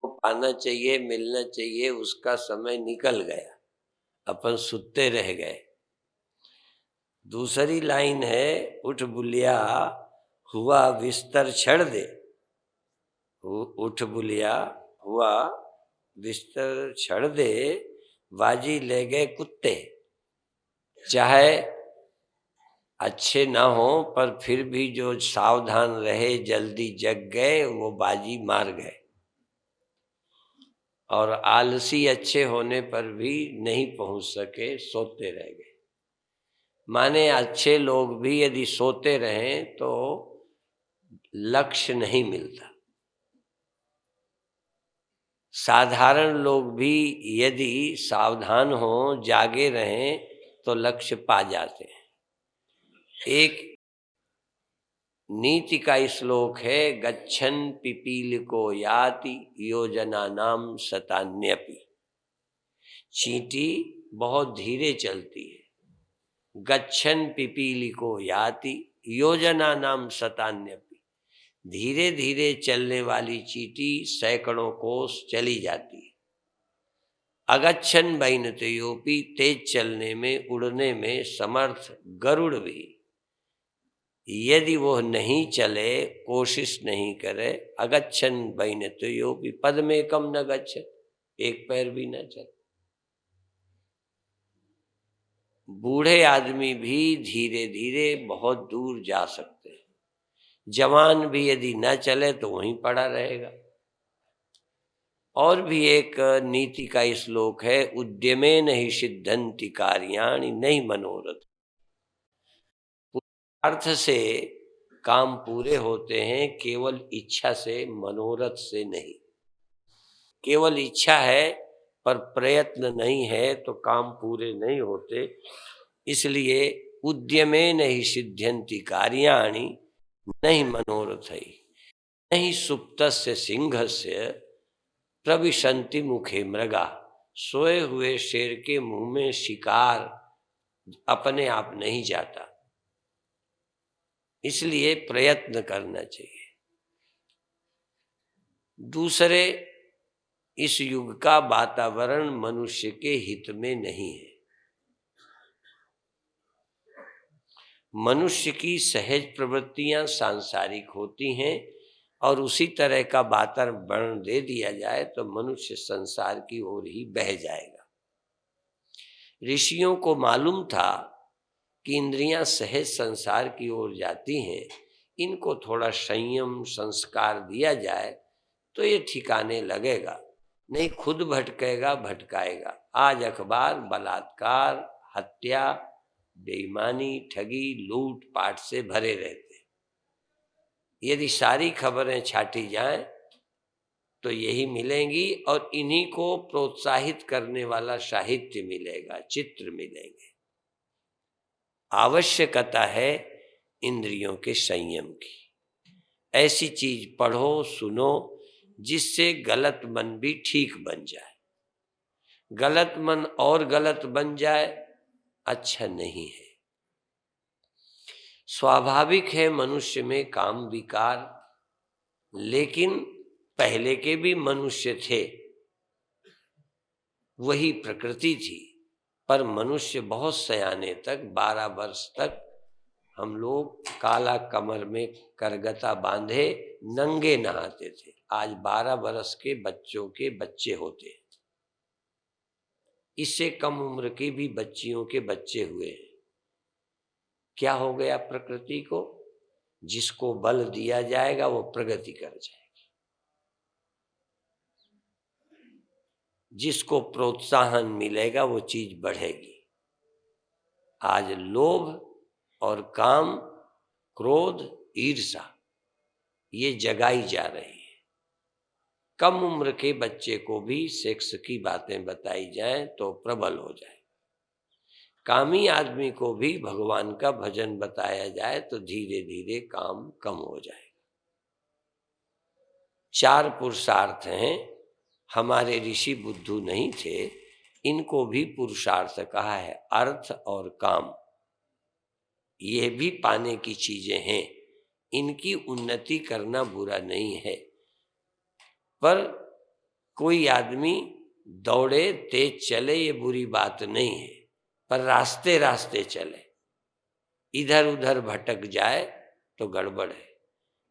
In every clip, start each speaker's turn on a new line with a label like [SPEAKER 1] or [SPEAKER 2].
[SPEAKER 1] पाना चाहिए, मिलना चाहिए, उसका समय निकल गया, अपन सुत्ते रह गए। दूसरी लाइन है, उठ बुलिया हुआ बिस्तर छड़ दे। उठ बुलिया हुआ बिस्तर छड़ दे, बाजी ले गए कुत्ते। चाहे अच्छे ना हो पर फिर भी जो सावधान रहे, जल्दी जग गए, वो बाजी मार गए। और आलसी अच्छे होने पर भी नहीं पहुंच सके, सोते रह गए। माने अच्छे लोग भी यदि सोते रहें तो लक्ष्य नहीं मिलता। साधारण लोग भी यदि सावधान हों, जागे रहें तो लक्ष्य पा जाते हैं। एक नीति का श्लोक है, गच्छन पिपीलिको याति योजना नाम शतान्यपि। चींटी बहुत धीरे चलती है। गच्छन पिपीलिको याति योजना नाम शतान्यपि। धीरे धीरे चलने वाली चींटी सैकड़ों कोस चली जाती है। अगच्छन वैनतयोपि, तेज चलने में, उड़ने में समर्थ गरुड़ भी यदि वो नहीं चले, कोशिश नहीं करे, अगच्छन वैनतयोपि पदमेकं न गच्छति, एक पैर भी न चले। बूढ़े आदमी भी धीरे धीरे बहुत दूर जा सकते हैं। जवान भी यदि न चले तो वहीं पड़ा रहेगा। और भी एक नीति का श्लोक है, उद्यमेन हि सिद्धन्ति कार्याणि नहीं मनोरथ। अर्थ से काम पूरे होते हैं, केवल इच्छा से, मनोरथ से नहीं। केवल इच्छा है पर प्रयत्न नहीं है तो काम पूरे नहीं होते। इसलिए उद्यमेन हि सिद्ध्यन्ति कार्याणि नहीं मनोरथै, नहीं सुप्तस्य सिंहस्य प्रविशन्ति मुखे मृगा। सोए हुए शेर के मुंह में शिकार अपने आप नहीं जाता, इसलिए प्रयत्न करना चाहिए। दूसरे, इस युग का वातावरण मनुष्य के हित में नहीं है। मनुष्य की सहज प्रवृत्तियां सांसारिक होती हैं और उसी तरह का वातावरण दे दिया जाए तो मनुष्य संसार की ओर ही बह जाएगा। ऋषियों को मालूम था कि इंद्रियां सहज संसार की ओर जाती हैं, इनको थोड़ा संयम संस्कार दिया जाए तो ये ठिकाने लगेगा, नहीं खुद भटकेगा, भटकाएगा। आज अखबार बलात्कार, हत्या, बेईमानी, ठगी, लूट पाट से भरे रहते हैं। यदि सारी खबरें छाटी जाएं तो यही मिलेंगी और इन्हीं को प्रोत्साहित करने वाला साहित्य मिलेगा, चित्र मिलेंगे। आवश्यकता है इंद्रियों के संयम की। ऐसी चीज पढ़ो, सुनो जिससे गलत मन भी ठीक बन जाए। गलत मन और गलत बन जाए, अच्छा नहीं है। स्वाभाविक है मनुष्य में काम विकार, लेकिन पहले के भी मनुष्य थे, वही प्रकृति थी। पर मनुष्य बहुत सयाने तक, 12 वर्ष तक हम लोग काला कमर में करगता बांधे नंगे नहाते थे। आज 12 वर्ष के बच्चों के बच्चे होते हैं। इससे कम उम्र की भी बच्चियों के बच्चे हुए हैं। क्या हो गया प्रकृति को? जिसको बल दिया जाएगा वो प्रगति कर जाएगी, जिसको प्रोत्साहन मिलेगा वो चीज बढ़ेगी। आज लोभ और काम, क्रोध, ईर्ष्या ये जगाई जा रही है। कम उम्र के बच्चे को भी सेक्स की बातें बताई जाएं तो प्रबल हो जाए। कामी आदमी को भी भगवान का भजन बताया जाए तो धीरे धीरे काम कम हो जाएगा। 4 पुरुषार्थ हैं। हमारे ऋषि बुद्धू नहीं थे, इनको भी पुरुषार्थ कहा है। अर्थ और काम ये भी पाने की चीजें हैं, इनकी उन्नति करना बुरा नहीं है। पर कोई आदमी दौड़े तेज चले ये बुरी बात नहीं है, पर रास्ते रास्ते चले, इधर उधर भटक जाए तो गड़बड़ है।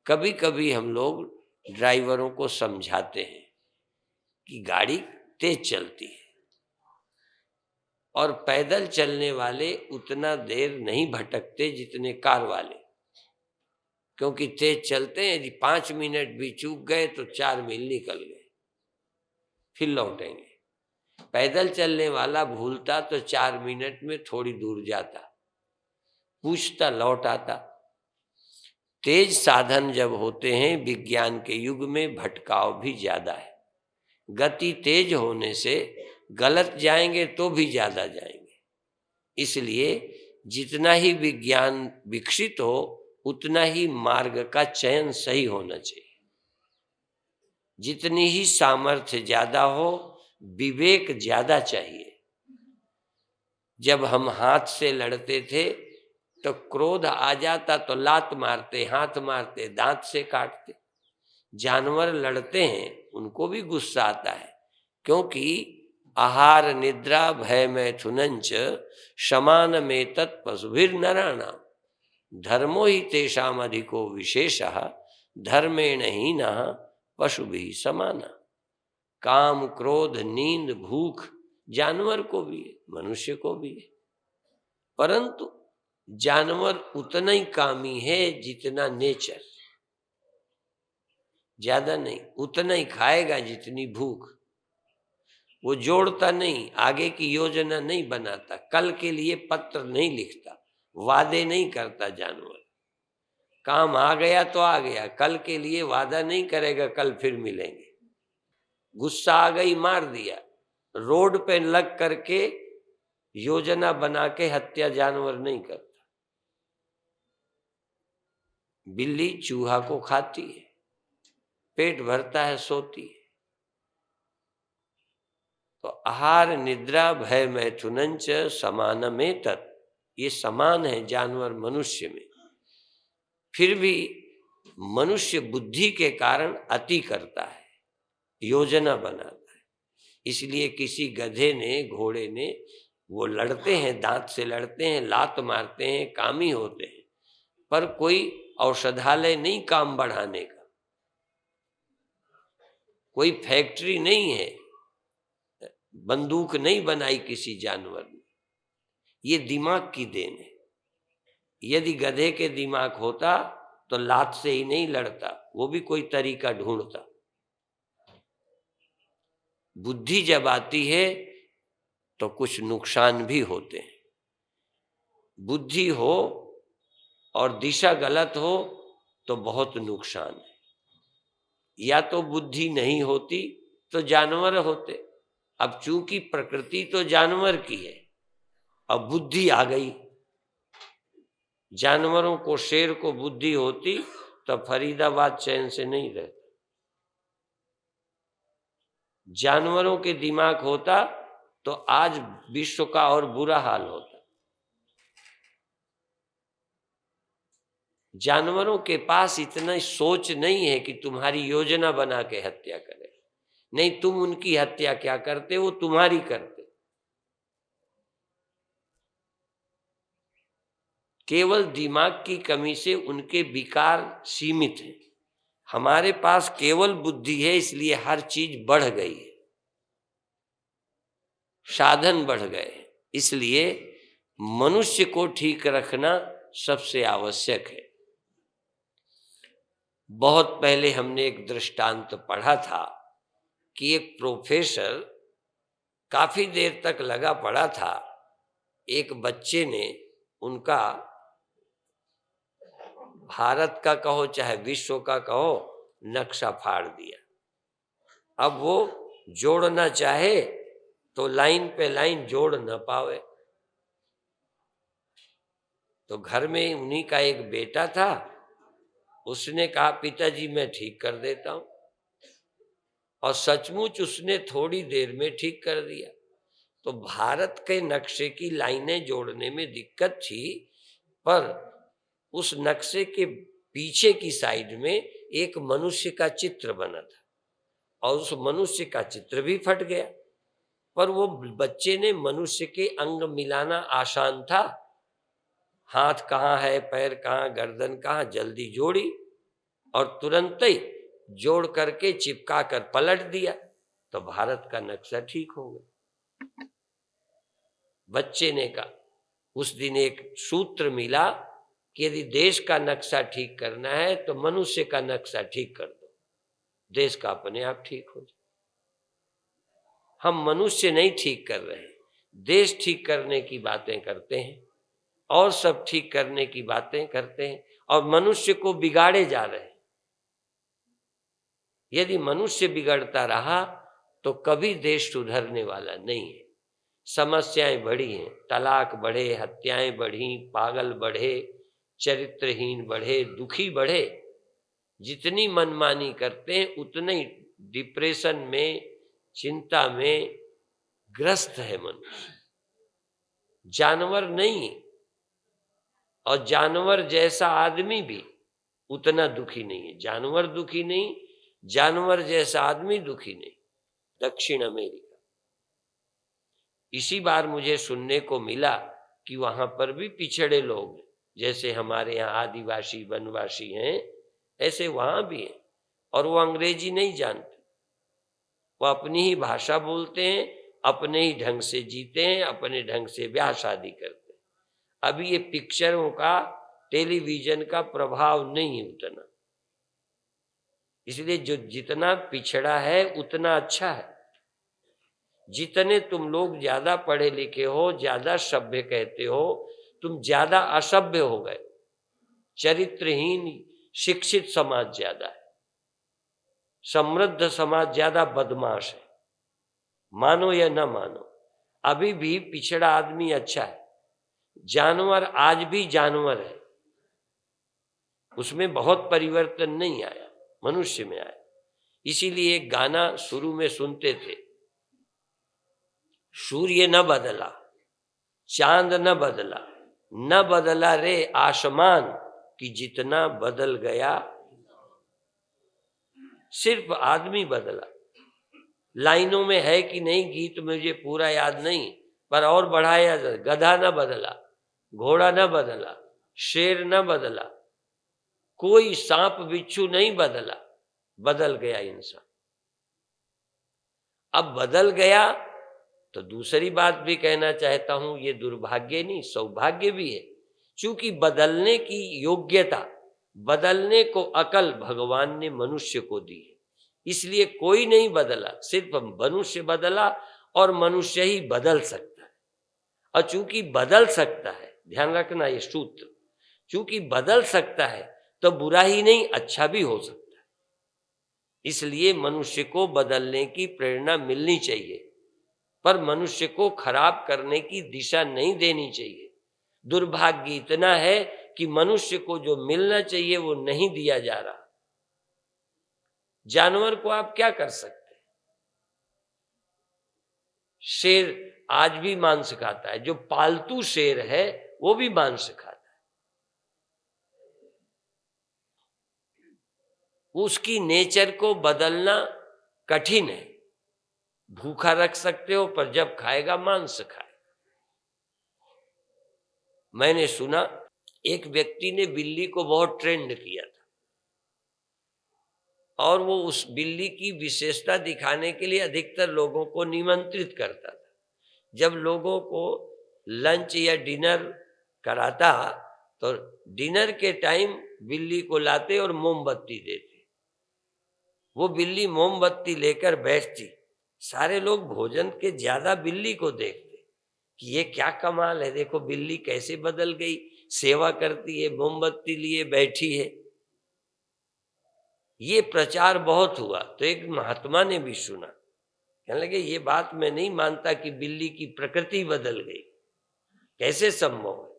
[SPEAKER 1] कभी कभी हम लोग ड्राइवरों को समझाते हैं कि गाड़ी तेज चलती है, और पैदल चलने वाले उतना देर नहीं भटकते जितने कार वाले, क्योंकि तेज चलते हैं, यदि 5 मिनट भी चूक गए तो 4 मील निकल गए, फिर लौटेंगे। पैदल चलने वाला भूलता तो 4 मिनट में थोड़ी दूर जाता, पूछता, लौट आता। तेज साधन जब होते हैं, विज्ञान के युग में भटकाव भी ज्यादा है। गति तेज होने से गलत जाएंगे तो भी ज्यादा जाएंगे। इसलिए जितना ही विज्ञान विकसित हो उतना ही मार्ग का चयन सही होना चाहिए। जितनी ही सामर्थ्य ज्यादा हो, विवेक ज्यादा चाहिए। जब हम हाथ से लड़ते थे तो क्रोध आ जाता तो लात मारते, हाथ मारते, दांत से काटते। जानवर लड़ते हैं, उनको भी गुस्सा आता है, क्योंकि आहार निद्रा भय मैथुनंच समान में तत्पशुभिर नराणाम धर्मो ही तेषाम अधिको विशेषः धर्मेण हीनः पशुभिः समाना। काम, क्रोध, नींद, भूख जानवर को भी है, मनुष्य को भी है, परंतु जानवर उतना ही कामी है जितना नेचर, ज्यादा नहीं। उतना ही खाएगा जितनी भूख। वो जोड़ता नहीं, आगे की योजना नहीं बनाता, कल के लिए पत्र नहीं लिखता, वादे नहीं करता जानवर। काम आ गया तो आ गया, कल के लिए वादा नहीं करेगा कल फिर मिलेंगे। गुस्सा आ गई, मार दिया। रोड पे लग करके योजना बना के हत्या जानवर नहीं करता। बिल्ली चूहा को खाती है, पेट भरता है, सोती है। तो आहार निद्रा भय मैथुनंच समान में तत्, ये समान है जानवर मनुष्य में। फिर भी मनुष्य बुद्धि के कारण अति करता है, योजना बनाता है। इसलिए किसी गधे ने, घोड़े ने, वो लड़ते हैं, दांत से लड़ते हैं, लात मारते हैं, कामी होते हैं, पर कोई औषधालय नहीं काम बढ़ाने का, कोई फैक्ट्री नहीं है, बंदूक नहीं बनाई किसी जानवर ने। ये दिमाग की देन है। यदि गधे के दिमाग होता तो लात से ही नहीं लड़ता, वो भी कोई तरीका ढूंढता। बुद्धि जब आती है तो कुछ नुकसान भी होते हैं। बुद्धि हो और दिशा गलत हो तो बहुत नुकसान है। या तो बुद्धि नहीं होती तो जानवर होते। अब चूंकि प्रकृति तो जानवर की है, अब बुद्धि आ गई। जानवरों को, शेर को बुद्धि होती तो फरीदाबाद चैन से नहीं रहता। जानवरों के दिमाग होता तो आज विश्व का और बुरा हाल होता। जानवरों के पास इतना सोच नहीं है कि तुम्हारी योजना बना के हत्या करे। नहीं, तुम उनकी हत्या क्या करते, वो तुम्हारी करते। केवल दिमाग की कमी से उनके विकार सीमित हैं। हमारे पास केवल बुद्धि है, इसलिए हर चीज बढ़ गई है, साधन बढ़ गए। इसलिए मनुष्य को ठीक रखना सबसे आवश्यक है। बहुत पहले हमने एक दृष्टांत पढ़ा था कि एक प्रोफेसर काफी देर तक लगा पड़ा था। एक बच्चे ने उनका, भारत का कहो चाहे विश्व का कहो, नक्शा फाड़ दिया। अब वो जोड़ना चाहे तो लाइन पे लाइन जोड़ न पावे। तो घर में उन्हीं का एक बेटा था, उसने कहा पिताजी मैं ठीक कर देता हूं, और सचमुच उसने थोड़ी देर में ठीक कर दिया। तो भारत के नक्शे की लाइनें जोड़ने में दिक्कत थी, पर उस नक्शे के पीछे की साइड में एक मनुष्य का चित्र बना था। और उस मनुष्य का चित्र भी फट गया। पर वो बच्चे ने मनुष्य के अंग मिलाना आसान था, हाथ कहाँ है, पैर कहाँ, गर्दन कहाँ, जल्दी जोड़ी और तुरंत ही जोड़ करके चिपका कर पलट दिया, तो भारत का नक्शा ठीक हो गया। बच्चे ने कहा, उस दिन एक सूत्र मिला कि यदि देश का नक्शा ठीक करना है तो मनुष्य का नक्शा ठीक कर दो, देश का अपने आप ठीक हो जाए। हम मनुष्य नहीं ठीक कर रहे, देश ठीक करने की बातें करते हैं और सब ठीक करने की बातें करते हैं और मनुष्य को बिगाड़े जा रहे हैं। यदि मनुष्य बिगड़ता रहा तो कभी देश सुधरने वाला नहीं है। समस्याएं बढ़ी हैं, तलाक बढ़े, हत्याएं बढ़ी, पागल बढ़े, चरित्रहीन बढ़े, दुखी बढ़े। जितनी मनमानी करते हैं उतने ही डिप्रेशन में, चिंता में ग्रस्त है मनुष्य। जानवर नहीं, और जानवर जैसा आदमी भी उतना दुखी नहीं है। जानवर दुखी नहीं, जानवर जैसा आदमी दुखी नहीं। दक्षिण अमेरिका, इसी बार मुझे सुनने को मिला कि वहां पर भी पिछड़े लोग हैं, जैसे हमारे यहाँ आदिवासी वनवासी हैं, ऐसे वहां भी हैं और वो अंग्रेजी नहीं जानते, वो अपनी ही भाषा बोलते हैं, अपने ही ढंग से जीते हैं, अपने ढंग से ब्याह शादी करते हैं। अभी ये पिक्चरों का, टेलीविजन का प्रभाव नहीं है उतना, इसलिए जो जितना पिछड़ा है उतना अच्छा है। जितने तुम लोग ज्यादा पढ़े लिखे हो, ज्यादा सभ्य कहते हो, तुम ज्यादा असभ्य हो गए। चरित्रहीन शिक्षित समाज ज्यादा है, समृद्ध समाज ज्यादा बदमाश है। मानो या न मानो, अभी भी पिछड़ा आदमी अच्छा है। जानवर आज भी जानवर है, उसमें बहुत परिवर्तन नहीं आया, मनुष्य में आया। इसीलिए एक गाना शुरू में सुनते थे, सूर्य न बदला, चांद न बदला, न बदला रे आसमान, कि जितना बदल गया सिर्फ आदमी बदला। लाइनों में है कि नहीं गीत मुझे पूरा याद नहीं, पर और बढ़ाया जाए, गधा न बदला, घोड़ा न बदला, शेर न बदला, कोई सांप बिच्छू नहीं बदला, बदल गया इंसान। अब बदल गया तो दूसरी बात भी कहना चाहता हूं, ये दुर्भाग्य नहीं सौभाग्य भी है, क्योंकि बदलने की योग्यता, बदलने को अकल भगवान ने मनुष्य को दी है। इसलिए कोई नहीं बदला, सिर्फ मनुष्य बदला और मनुष्य ही बदल सकता है। और चूंकि बदल सकता है, ध्यान रखना ये सूत्र, चूंकि बदल सकता है तो बुरा ही नहीं अच्छा भी हो सकता है। इसलिए मनुष्य को बदलने की प्रेरणा मिलनी चाहिए, पर मनुष्य को खराब करने की दिशा नहीं देनी चाहिए। दुर्भाग्य इतना है कि मनुष्य को जो मिलना चाहिए वो नहीं दिया जा रहा। जानवर को आप क्या कर सकते हैं? शेर आज भी मांस खाता है, जो पालतू शेर है वो भी मांस खाता है। उसकी नेचर को बदलना कठिन है। भूखा रख सकते हो, पर जब खाएगा मांस खाए। मैंने सुना एक व्यक्ति ने बिल्ली को बहुत ट्रेंड किया था और वो उस बिल्ली की विशेषता दिखाने के लिए अधिकतर लोगों को निमंत्रित करता था। जब लोगों को लंच या डिनर कराता तो डिनर के टाइम बिल्ली को लाते और मोमबत्ती देते। वो बिल्ली मोमबत्ती लेकर बैठती, सारे लोग भोजन के ज्यादा बिल्ली को देखते कि ये क्या कमाल है, देखो बिल्ली कैसे बदल गई, सेवा करती है, मोमबत्ती लिए बैठी है। ये प्रचार बहुत हुआ तो एक महात्मा ने भी सुना, कहने लगे ये बात मैं नहीं मानता कि बिल्ली की प्रकृति बदल गई, कैसे संभव है?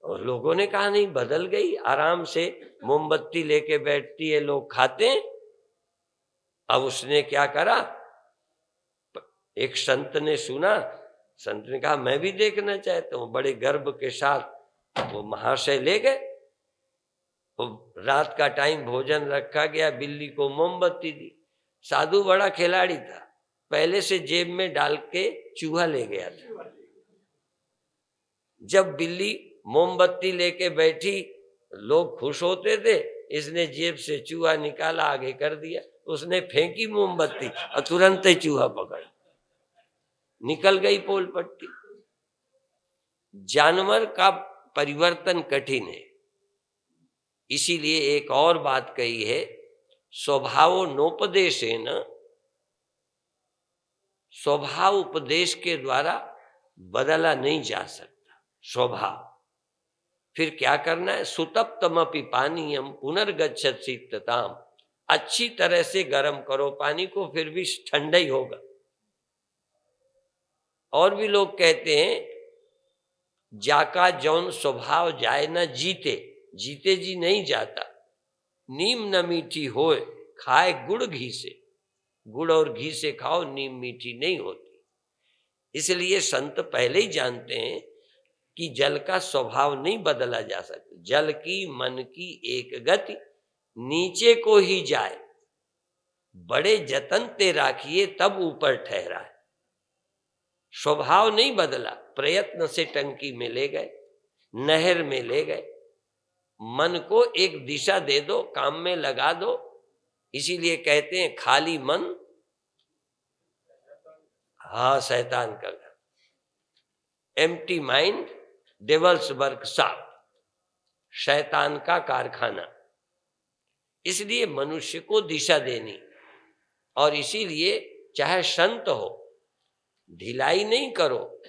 [SPEAKER 1] और लोगों ने कहा नहीं बदल गई, आराम से मोमबत्ती लेके बैठती है, लोग खाते हैं। अब उसने क्या करा, एक संत ने सुना, संत ने कहा मैं भी देखना चाहता हूं। बड़े गर्व के साथ वो महाशय ले गए रात का टाइम भोजन रखा गया, बिल्ली को मोमबत्ती दी। साधु बड़ा खिलाड़ी था, पहले से जेब में डाल के चूहा ले गया था। जब बिल्ली मोमबत्ती लेके बैठी, लोग खुश होते थे, इसने जेब से चूहा निकाला, आगे कर दिया, उसने फेंकी मोमबत्ती और तुरंत ही चूहा पकड़ निकल गई पोल पट्टी। जानवर का परिवर्तन कठिन है, इसीलिए एक और बात कही है, स्वभाव नोपदेशेन, स्वभाव उपदेश के द्वारा बदला नहीं जा सकता स्वभाव। फिर क्या करना है, सुतप्तमपि पानीयम पुनर्गच्छति शीतताम, अच्छी तरह से गर्म करो पानी को, फिर भी ठंडा ही होगा। और भी लोग कहते हैं, जाका जौन स्वभाव जाए न जीते, जीते जी नहीं जाता। नीम न मीठी होए, खाए गुड़ घी से, गुड़ और घी से खाओ, नीम मीठी नहीं होती। इसलिए संत पहले ही जानते हैं कि जल का स्वभाव नहीं बदला जा सकता। जल की मन की एक गति, नीचे को ही जाए, बड़े जतन ते राखिए तब ऊपर ठहरा है। स्वभाव नहीं बदला, प्रयत्न से टंकी में ले गए, नहर में ले गए। मन को एक दिशा दे दो, काम में लगा दो। इसीलिए कहते हैं खाली मन शैतान का घर, एम्प्टी माइंड डेवल्स वर्कशॉप, शैतान का कारखाना। इसलिए मनुष्य को दिशा देनी, और इसीलिए चाहे संत हो, ढिलाई नहीं करो।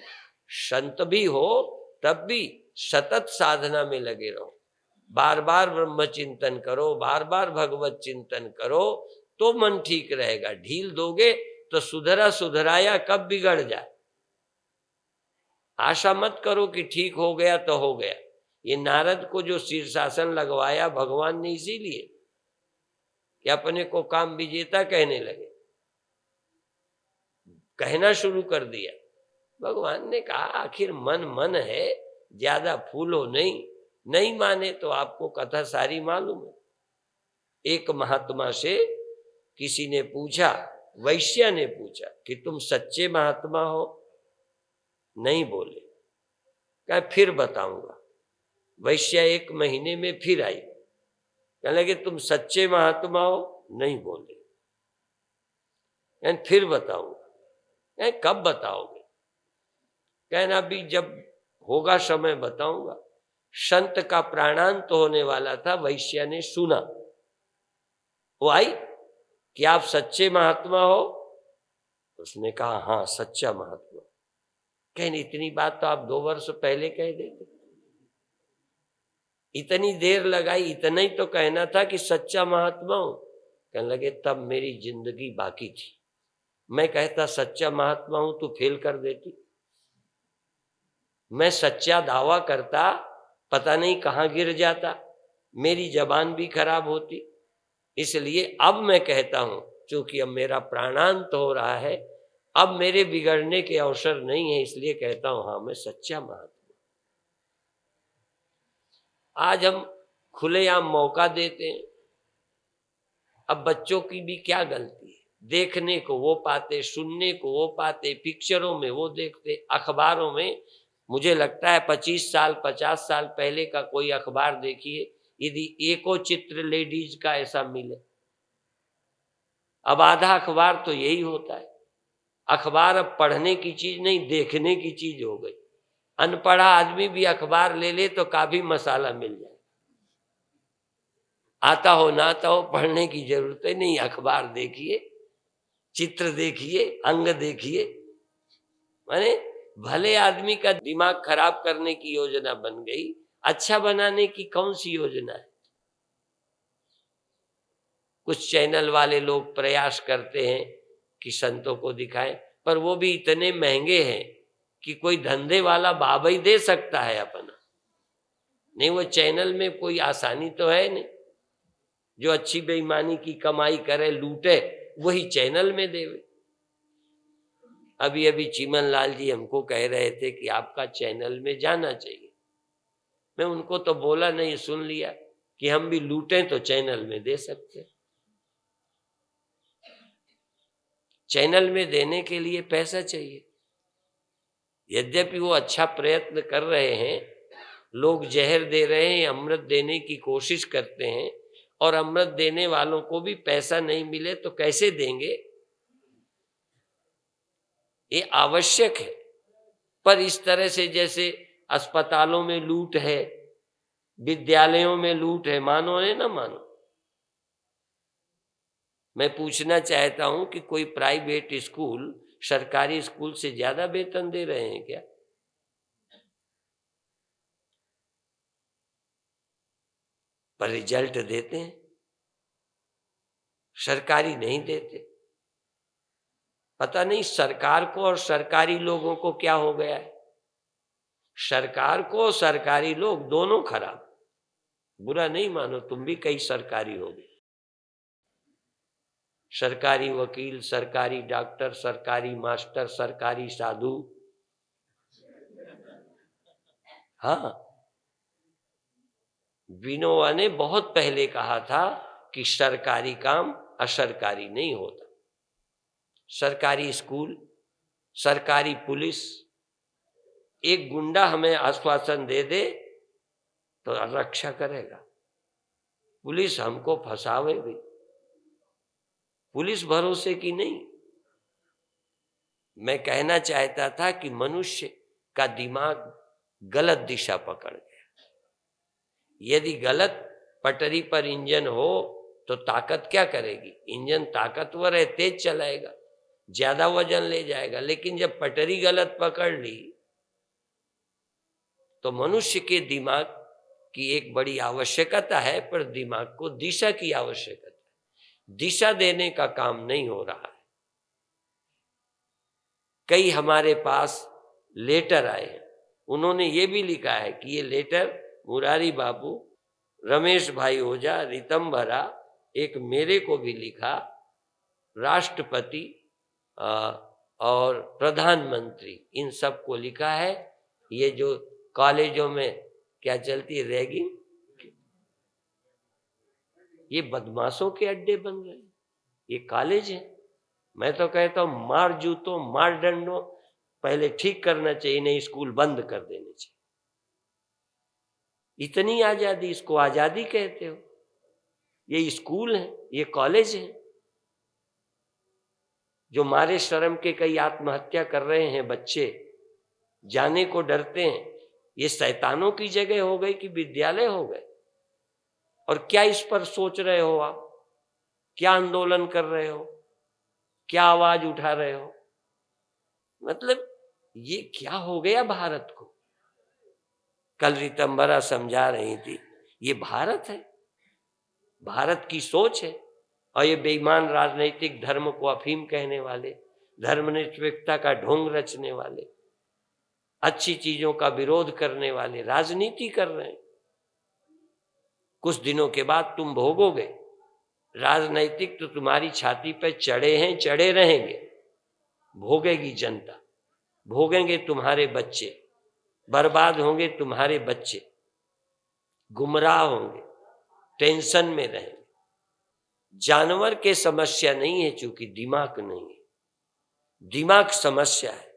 [SPEAKER 1] संत भी हो तब भी सतत साधना में लगे रहो, बार बार ब्रह्म चिंतन करो, बार बार भगवत चिंतन करो, तो मन ठीक रहेगा। ढील दोगे तो सुधरा सुधराया कब बिगड़ जाए। आशा मत करो कि ठीक हो गया तो हो गया। ये नारद को जो शीर्षासन लगवाया भगवान ने इसीलिए कि अपने को काम विजेता कहने लगे, कहना शुरू कर दिया। भगवान ने कहा आखिर मन मन है, ज्यादा फूलो नहीं। नहीं माने तो आपको कथा सारी मालूम है। एक महात्मा से किसी ने पूछा, वैश्य ने पूछा कि तुम सच्चे महात्मा हो? नहीं बोले। कहा फिर बताऊंगा। वैश्य 1 महीने में फिर आई, कहने लगे तुम सच्चे महात्मा हो? नहीं बोले। फिर बताऊंगा। कब बताओगे? कहना अभी जब होगा समय बताऊंगा। संत का प्राणांत होने वाला था, वैश्य ने सुना, वो आई कि आप सच्चे महात्मा हो? उसने कहा हाँ सच्चा महात्मा। कहने इतनी बात तो आप 2 वर्ष पहले कह देते, इतनी देर लगाई, इतना ही तो कहना था कि सच्चा महात्मा हूं। कहने लगे तब मेरी जिंदगी बाकी थी, मैं कहता सच्चा महात्मा हूं तो फेल कर देती। मैं सच्चा दावा करता, पता नहीं कहां गिर जाता, मेरी जबान भी खराब होती। इसलिए अब मैं कहता हूं, क्योंकि अब मेरा प्राणांत हो रहा है, अब मेरे बिगड़ने के अवसर नहीं है, इसलिए कहता हूं हाँ मैं सच्चा महात्मा। आज हम खुलेआम मौका देते हैं। अब बच्चों की भी क्या गलती है, देखने को वो पाते, सुनने को वो पाते, पिक्चरों में वो देखते, अखबारों में। मुझे लगता है 25 साल 50 साल पहले का कोई अखबार देखिए, यदि एको चित्र लेडीज का ऐसा मिले। अब आधा अखबार तो यही होता है। अखबार अब पढ़ने की चीज नहीं, देखने की चीज हो गई। अनपढ़ा आदमी भी अखबार ले ले तो काफी मसाला मिल जाए। आता हो ना आता हो, पढ़ने की जरूरत ही नहीं। अखबार देखिए, चित्र देखिए, अंग देखिए। माने भले आदमी का दिमाग खराब करने की योजना बन गई, अच्छा बनाने की कौन सी योजना है? कुछ चैनल वाले लोग प्रयास करते हैं कि संतों को दिखाएं, पर वो भी इतने महंगे हैं कि कोई धंधे वाला बाबा ही दे सकता है अपना। नहीं, वो चैनल में कोई आसानी तो है नहीं। जो अच्छी बेईमानी की कमाई करे, लूटे, वही चैनल में देवे। अभी अभी चिमन लाल जी हमको कह रहे थे कि आपका चैनल में जाना चाहिए। मैं उनको तो बोला नहीं, सुन लिया कि हम भी लूटें तो चैनल में दे सकते हैं। चैनल में देने के लिए पैसा चाहिए। यद्यपि वो अच्छा प्रयत्न कर रहे हैं, लोग जहर दे रहे हैं, अमृत देने की कोशिश करते हैं, और अमृत देने वालों को भी पैसा नहीं मिले तो कैसे देंगे? ये आवश्यक है। पर इस तरह से जैसे अस्पतालों में लूट है, विद्यालयों में लूट है, मानो या ना मानो, मैं पूछना चाहता हूं कि कोई प्राइवेट स्कूल सरकारी स्कूल से ज्यादा वेतन दे रहे हैं क्या? पर रिजल्ट देते हैं, सरकारी नहीं देते। पता नहीं सरकार को और सरकारी लोगों को क्या हो गया है। सरकार को सरकारी लोग दोनों खराब। बुरा नहीं मानो, तुम भी कई सरकारी हो गए। सरकारी वकील, सरकारी डॉक्टर, सरकारी मास्टर, सरकारी साधु। हाँ, विनोबा ने बहुत पहले कहा था कि सरकारी काम असरकारी नहीं होता। सरकारी स्कूल, सरकारी पुलिस, एक गुंडा हमें आश्वासन दे दे तो रक्षा करेगा, पुलिस हमको फंसावेगी। पुलिस भरोसे की नहीं। मैं कहना चाहता था कि मनुष्य का दिमाग गलत दिशा पकड़ गया। यदि गलत पटरी पर इंजन हो तो ताकत क्या करेगी? इंजन ताकतवर है, तेज चलाएगा, ज्यादा वजन ले जाएगा। लेकिन जब पटरी गलत पकड़ ली तो मनुष्य के दिमाग की एक बड़ी आवश्यकता है, पर दिमाग को दिशा की आवश्यकता है। दिशा देने का काम नहीं हो रहा है। कई हमारे पास लेटर आए हैं, उन्होंने ये भी लिखा है कि ये लेटर मुरारी बाबू, रमेश भाई ओझा, रितंभरा, एक मेरे को भी लिखा, राष्ट्रपति और प्रधानमंत्री, इन सब को लिखा है। ये जो कॉलेजों में क्या चलती है, रैगिंग, ये बदमाशों के अड्डे बन रहे हैं। ये कॉलेज है। मैं तो कहता हूं मार जूतों, मार डंडों, पहले ठीक करना चाहिए, नहीं स्कूल बंद कर देने चाहिए। इतनी आजादी, इसको आजादी कहते हो? ये स्कूल है, ये कॉलेज है। जो मारे शर्म के कई आत्महत्या कर रहे हैं बच्चे, जाने को डरते हैं, ये शैतानों की जगह हो गई कि विद्यालय हो गए? और क्या इस पर सोच रहे हो आप? क्या आंदोलन कर रहे हो? क्या आवाज उठा रहे हो? मतलब ये क्या हो गया भारत को? कल रितंभरा समझा रही थी, ये भारत है, भारत की सोच है। और ये बेईमान राजनीतिक धर्म को अफीम कहने वाले, धर्मनिरपेक्षता का ढोंग रचने वाले, अच्छी चीजों का विरोध करने वाले राजनीति कर रहे हैं। कुछ दिनों के बाद तुम भोगोगे। राजनीतिक तो तुम्हारी छाती पर चढ़े हैं, चढ़े रहेंगे। भोगेगी जनता, भोगेंगे तुम्हारे बच्चे, बर्बाद होंगे तुम्हारे बच्चे, गुमराह होंगे, टेंशन में रहेंगे। जानवर के समस्या नहीं है, चूंकि दिमाग नहीं है। दिमाग समस्या है।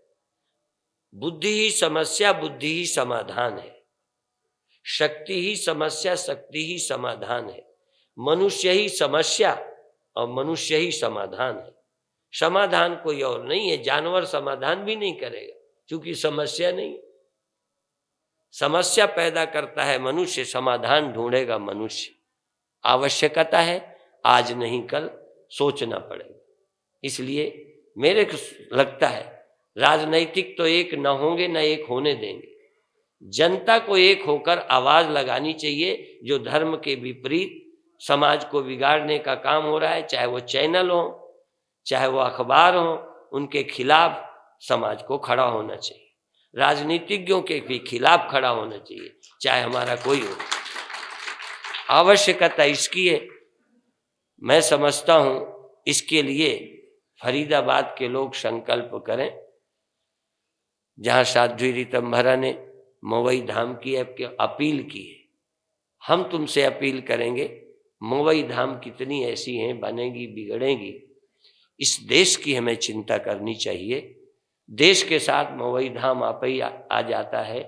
[SPEAKER 1] बुद्धि ही समस्या, बुद्धि ही समाधान है। शक्ति ही समस्या, शक्ति ही समाधान है। मनुष्य ही समस्या और मनुष्य ही समाधान है। समाधान कोई और नहीं है। जानवर समाधान भी नहीं करेगा, क्योंकि समस्या नहीं। समस्या पैदा करता है मनुष्य, समाधान ढूंढेगा मनुष्य। आवश्यकता है, आज नहीं कल सोचना पड़ेगा। इसलिए मेरे को लगता है राजनीतिक तो एक न होंगे, न एक होने देंगे। जनता को एक होकर आवाज लगानी चाहिए। जो धर्म के विपरीत समाज को बिगाड़ने का काम हो रहा है, चाहे वो चैनल हो, चाहे वो अखबार हो, उनके खिलाफ समाज को खड़ा होना चाहिए। राजनीतिज्ञों के भी खिलाफ खड़ा होना चाहिए, चाहे हमारा कोई हो। आवश्यकता इसकी है। मैं समझता हूं इसके लिए फरीदाबाद के लोग संकल्प करें, जहां साध्वी रितंभरा ने मवई धाम की अपील की है। हम तुमसे अपील करेंगे, मवई धाम कितनी ऐसी हैं बनेगी बिगड़ेंगी, इस देश की हमें चिंता करनी चाहिए। देश के साथ मवई धाम आप ही आ जाता है,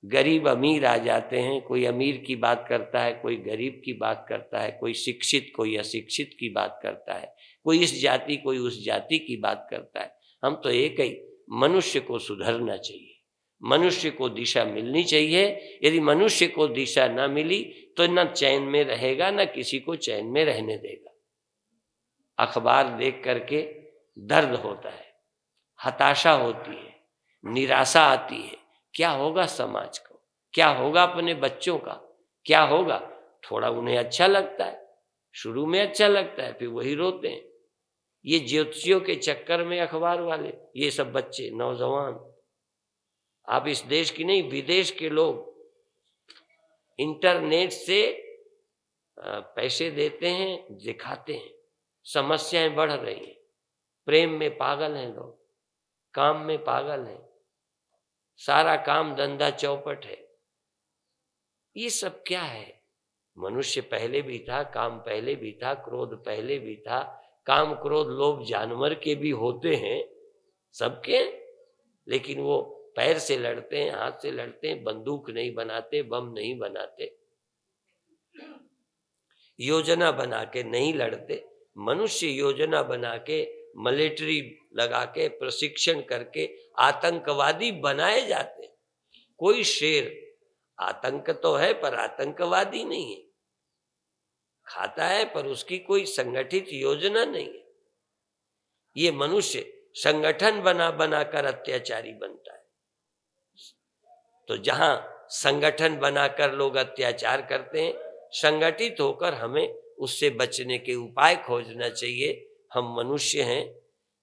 [SPEAKER 1] गरीब अमीर आ जाते हैं, कोई अमीर की बात करता है, कोई गरीब की बात करता है, कोई शिक्षित कोई अशिक्षित की बात करता है, कोई इस जाति कोई उस जाति की बात करता है। हम तो एक ही, मनुष्य को सुधरना चाहिए, मनुष्य को दिशा मिलनी चाहिए। यदि मनुष्य को दिशा ना मिली तो न चैन में रहेगा, न किसी को चैन में रहने देगा। अखबार देख करके दर्द होता है, हताशा होती है, निराशा आती है। क्या होगा समाज को, क्या होगा अपने बच्चों का, क्या होगा? थोड़ा उन्हें अच्छा लगता है, शुरू में अच्छा लगता है, फिर वही रोते हैं। ये ज्योतिषियों के चक्कर में अखबार वाले, ये सब बच्चे नौजवान, आप इस देश की नहीं विदेश के लोग इंटरनेट से पैसे देते हैं, दिखाते हैं, समस्याएं बढ़ रही हैं, प्रेम में पागल हैं लोग, काम में पागल हैं, सारा काम धंधा चौपट है। ये सब क्या है? मनुष्य पहले भी था, काम पहले भी था, क्रोध पहले भी था। काम क्रोध लोभ जानवर के भी होते हैं, सबके, लेकिन वो पैर से लड़ते हैं, हाथ से लड़ते हैं, बंदूक नहीं बनाते, बम नहीं बनाते, योजना बना के नहीं लड़ते। मनुष्य योजना बना के, मिलिट्री लगा के, प्रशिक्षण करके आतंकवादी बनाए जाते हैं। कोई शेर आतंक तो है पर आतंकवादी नहीं है, खाता है पर उसकी कोई संगठित योजना नहीं है। ये मनुष्य संगठन बना बनाकर अत्याचारी बनता है। तो जहां संगठन बनाकर लोग अत्याचार करते हैं, संगठित होकर हमें उससे बचने के उपाय खोजना चाहिए। हम मनुष्य हैं,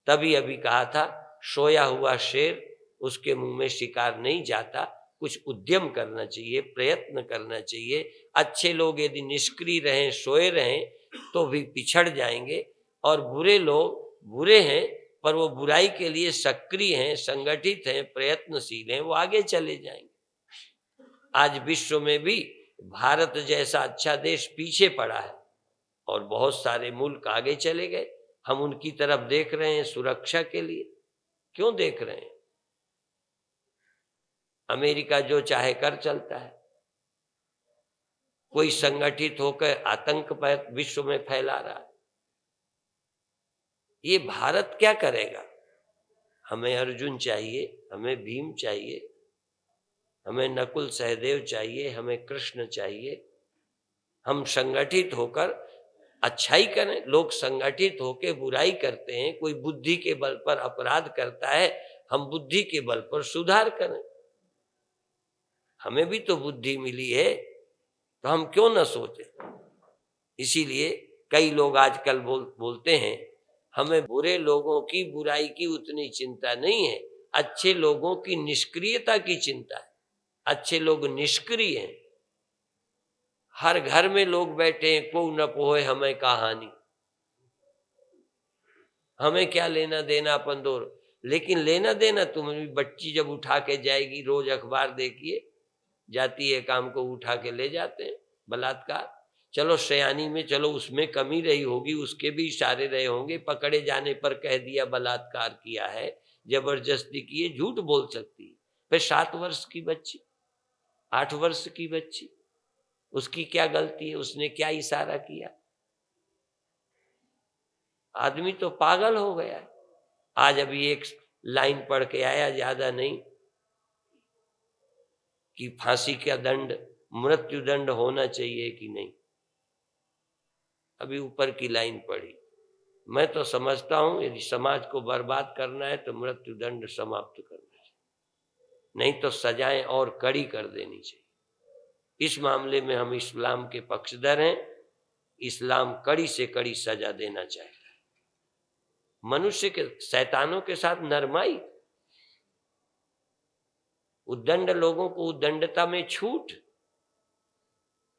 [SPEAKER 1] तभी अभी कहा था, सोया हुआ शेर उसके मुंह में शिकार नहीं जाता। कुछ उद्यम करना चाहिए, प्रयत्न करना चाहिए। अच्छे लोग यदि निष्क्रिय रहें, सोए रहें, तो भी पिछड़ जाएंगे, और बुरे लोग बुरे हैं पर वो बुराई के लिए सक्रिय हैं, संगठित हैं, प्रयत्नशील हैं, वो आगे चले जाएंगे। आज विश्व में भी भारत जैसा अच्छा देश पीछे पड़ा है और बहुत सारे मुल्क आगे चले गए। हम उनकी तरफ देख रहे हैं सुरक्षा के लिए। क्यों देख रहे हैं? अमेरिका जो चाहे कर चलता है, कोई संगठित होकर आतंक विश्व में फैला रहा है। ये भारत क्या करेगा? हमें अर्जुन चाहिए, हमें भीम चाहिए, हमें नकुल सहदेव चाहिए, हमें कृष्ण चाहिए। हम संगठित होकर अच्छाई करें। लोग संगठित होकर बुराई करते हैं, कोई बुद्धि के बल पर अपराध करता है, हम बुद्धि के बल पर सुधार करें। हमें भी तो बुद्धि मिली है, तो हम क्यों न सोचें? इसीलिए कई लोग आजकल बोलते हैं, हमें बुरे लोगों की बुराई की उतनी चिंता नहीं है, अच्छे लोगों की निष्क्रियता की चिंता है। अच्छे लोग निष्क्रिय हैं, हर घर में लोग बैठे हैं, को न पोहे हमें कहानी, हमें क्या लेना देना अपन दो। लेकिन लेना देना तुम्हें, बच्ची जब उठा के जाएगी, रोज अखबार देखिए, जाती है काम को उठा के ले जाते हैं, बलात्कार। चलो सयानी में, चलो उसमें कमी रही होगी, उसके भी इशारे रहे होंगे, पकड़े जाने पर कह दिया बलात्कार किया है, जबरदस्ती की है, झूठ बोल सकती है। फिर 7 वर्ष की बच्ची, 8 वर्ष की बच्ची, उसकी क्या गलती है? उसने क्या इशारा किया? आदमी तो पागल हो गया है। आज अभी एक लाइन पढ़ के आया, ज्यादा नहीं, कि फांसी का दंड, मृत्यु दंड होना चाहिए कि नहीं। अभी ऊपर की लाइन पढ़ी। मैं तो समझता हूं यदि समाज को बर्बाद करना है तो मृत्यु दंड समाप्त करना चाहिए, नहीं तो सजाएं और कड़ी कर देनी चाहिए। इस मामले में हम इस्लाम के पक्षधर हैं। इस्लाम कड़ी से कड़ी सजा देना चाहता है। मनुष्य के, शैतानों के साथ नरमाई, उद्दंड लोगों को उद्दंडता में छूट,